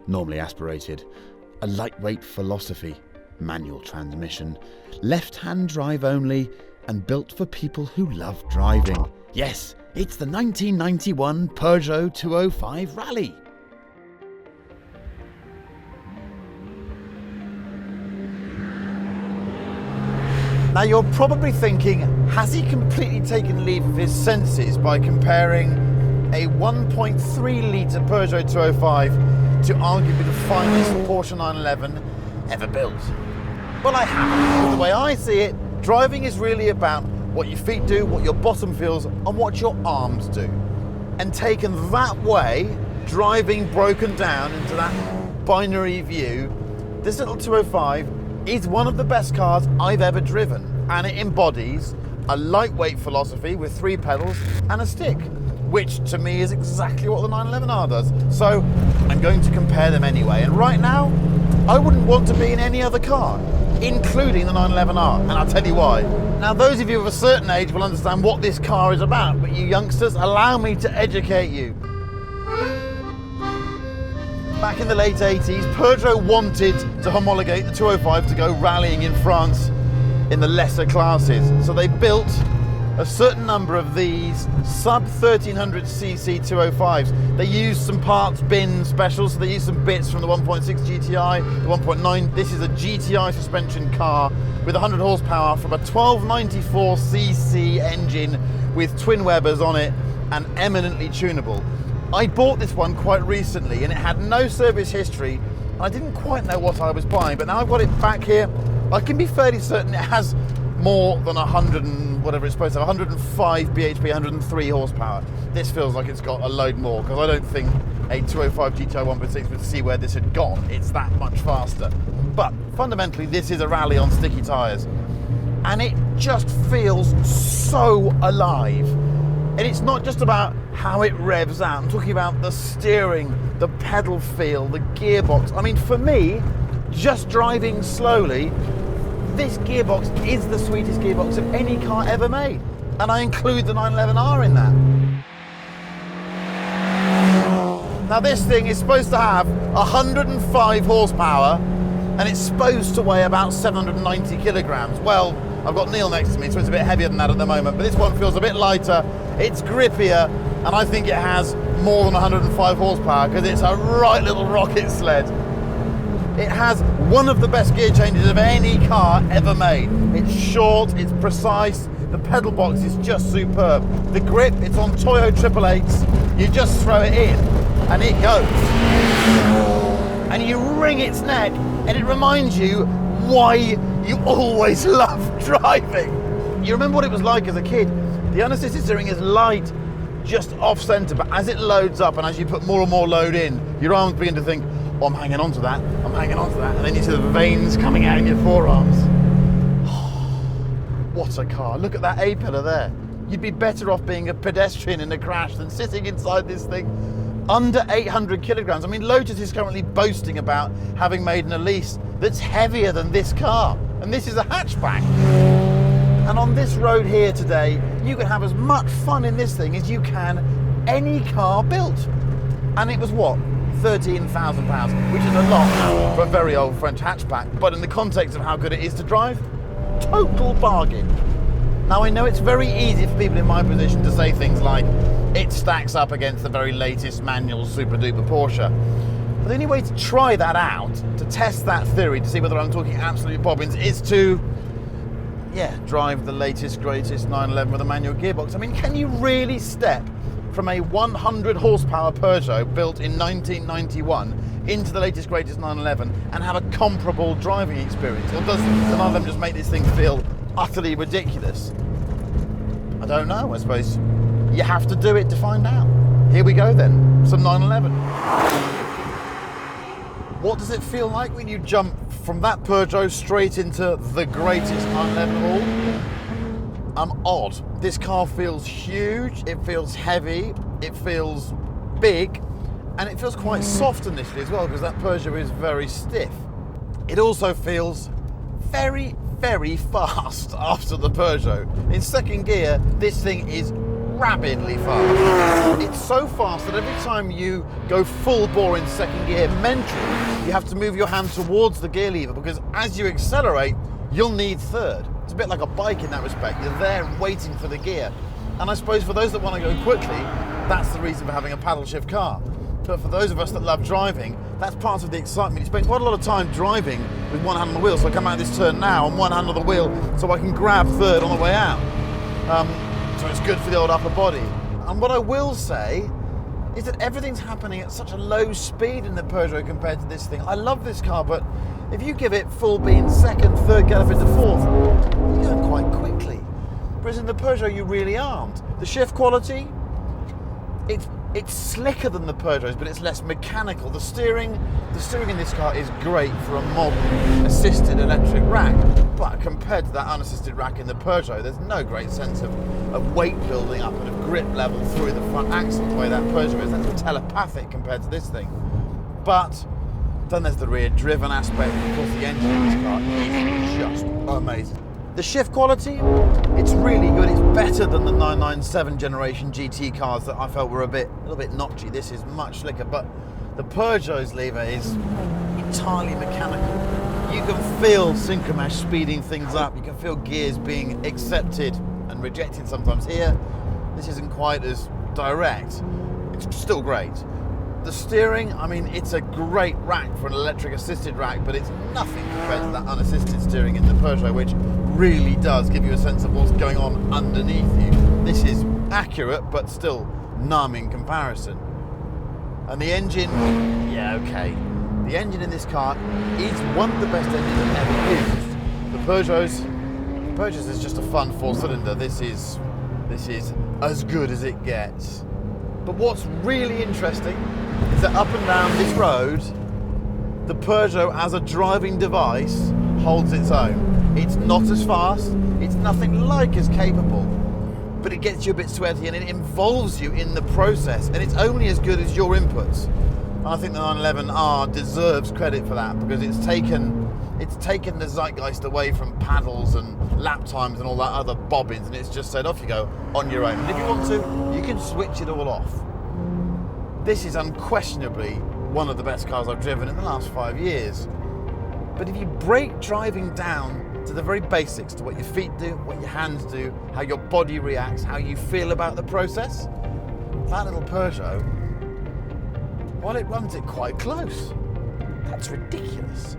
normally aspirated, a lightweight philosophy, manual transmission, left-hand drive only, and built for people who love driving. Yes, it's the 1991 Peugeot 205 Rallye. Now you're probably thinking, has he completely taken leave of his senses by comparing a 1.3 litre Peugeot 205 to arguably the finest Porsche 911 ever built? Well, I haven't. The way I see it, driving is really about what your feet do, what your bottom feels, and what your arms do. And taken that way, driving broken down into that binary view, this little 205 is one of the best cars I've ever driven, and it embodies a lightweight philosophy with 3 pedals and a stick, which to me is exactly what the 911R does. So I'm going to compare them anyway, and right now I wouldn't want to be in any other car, including the 911R, and I'll tell you why. Now those of you of a certain age will understand what this car is about, but you youngsters, allow me to educate you. Back in the late 80s, Peugeot wanted to homologate the 205 to go rallying in France in the lesser classes. So they built a certain number of these sub 1300cc 205s. They used some parts bin specials, so they used some bits from the 1.6 GTI, the 1.9. This is a GTI suspension car with 100 horsepower from a 1294cc engine with twin Webers on it and eminently tunable. I bought this one quite recently and it had no service history. I didn't quite know what I was buying, but now I've got it back here, I can be fairly certain it has more than 100 and whatever it's supposed to have, 105 bhp, 103 horsepower. This feels like it's got a load more, because I don't think a 205 GTI 1.6 would see where this had gone. It's that much faster. But fundamentally, this is a Rallye on sticky tyres, and it just feels so alive. And it's not just about how it revs out. I'm talking about the steering, the pedal feel, the gearbox. I mean, for me, just driving slowly, this gearbox is the sweetest gearbox of any car ever made. And I include the 911R in that. Now this thing is supposed to have 105 horsepower and it's supposed to weigh about 790 kilograms. Well, I've got Neil next to me, so it's a bit heavier than that at the moment, but this one feels a bit lighter, it's grippier, and I think it has more than 105 horsepower because it's a right little rocket sled. It has one of the best gear changes of any car ever made. It's short, it's precise, the pedal box is just superb. The grip, it's on Toyo 888s, you just throw it in and it goes. And you wring its neck and it reminds you why you always love driving. You remember what it was like as a kid? The unassisted steering is light, just off centre, but as it loads up and as you put more and more load in, your arms begin to think, oh, I'm hanging on to that, I'm hanging on to that, and then you see the veins coming out in your forearms. What a car, look at that A-pillar there. You'd be better off being a pedestrian in a crash than sitting inside this thing. Under 800 kilograms. I mean, Lotus is currently boasting about having made an Elise that's heavier than this car, and this is a hatchback. And on this road here today, you can have as much fun in this thing as you can any car built. And it was what? £13,000, which is a lot for a very old French hatchback, but in the context of how good it is to drive, total bargain. Now I know it's very easy for people in my position to say things like, it stacks up against the very latest manual super duper Porsche. But the only way to try that out, to test that theory, to see whether I'm talking absolute bobbins, is to, drive the latest, greatest 911 with a manual gearbox. I mean, can you really step from a 100 horsepower Peugeot built in 1991 into the latest, greatest 911 and have a comparable driving experience? Or does the 911 just make this thing feel utterly ridiculous? I don't know, I suppose you have to do it to find out. Here we go then, some 911. What does it feel like when you jump from that Peugeot straight into the greatest 911 of all? Odd. This car feels huge, it feels heavy, it feels big, and it feels quite soft initially as well because that Peugeot is very stiff. It also feels very, very fast after the Peugeot. In second gear, this thing is rabidly fast. It's so fast that every time you go full bore in second gear, mentally, you have to move your hand towards the gear lever, because as you accelerate, you'll need third. It's a bit like a bike in that respect. You're there waiting for the gear. And I suppose for those that want to go quickly, that's the reason for having a paddle shift car. But for those of us that love driving, that's part of the excitement. You spend quite a lot of time driving with one hand on the wheel, so I come out of this turn now on one hand on the wheel so I can grab third on the way out. So it's good for the old upper body. And what I will say is that everything's happening at such a low speed in the Peugeot compared to this thing. I love this car, but if you give it full bean second, third, get up into fourth, you're going quite quickly. Whereas in the Peugeot, you really aren't. The shift quality, it's slicker than the Peugeot's, but it's less mechanical. The steering in this car is great for a modern assisted electric rack, but compared to that unassisted rack in the Peugeot, there's no great sense of weight building up and of grip level through the front axle the way that Peugeot is. That's telepathic compared to this thing. But then there's the rear driven aspect. Of course, the engine in this car is just amazing. The shift quality, it's really good. It's better than the 997 generation GT cars that I felt were a little bit notchy. This is much slicker, but the Peugeot's lever is entirely mechanical. You can feel synchromesh speeding things up. You can feel gears being accepted and rejected sometimes. Here, this isn't quite as direct. It's still great. The steering, I mean, it's a great rack for an electric assisted rack, but it's nothing compared to that unassisted steering in the Peugeot, which really does give you a sense of what's going on underneath you. This is accurate, but still numb in comparison. And the engine, yeah, okay. The engine in this car is one of the best engines I've ever used. The Peugeot's is just a fun four-cylinder. This is as good as it gets. But what's really interesting is that up and down this road, the Peugeot as a driving device holds its own. It's not as fast, it's nothing like as capable, but it gets you a bit sweaty and it involves you in the process, and it's only as good as your inputs. And I think the 911R deserves credit for that, because it's taken the zeitgeist away from paddles and lap times and all that other bobbins, and it's just said, off you go on your own. And if you want to, you can switch it all off. This is unquestionably one of the best cars I've driven in the last 5 years. But if you break driving down to the very basics, to what your feet do, what your hands do, how your body reacts, how you feel about the process, that little Peugeot, while it runs it quite close, that's ridiculous.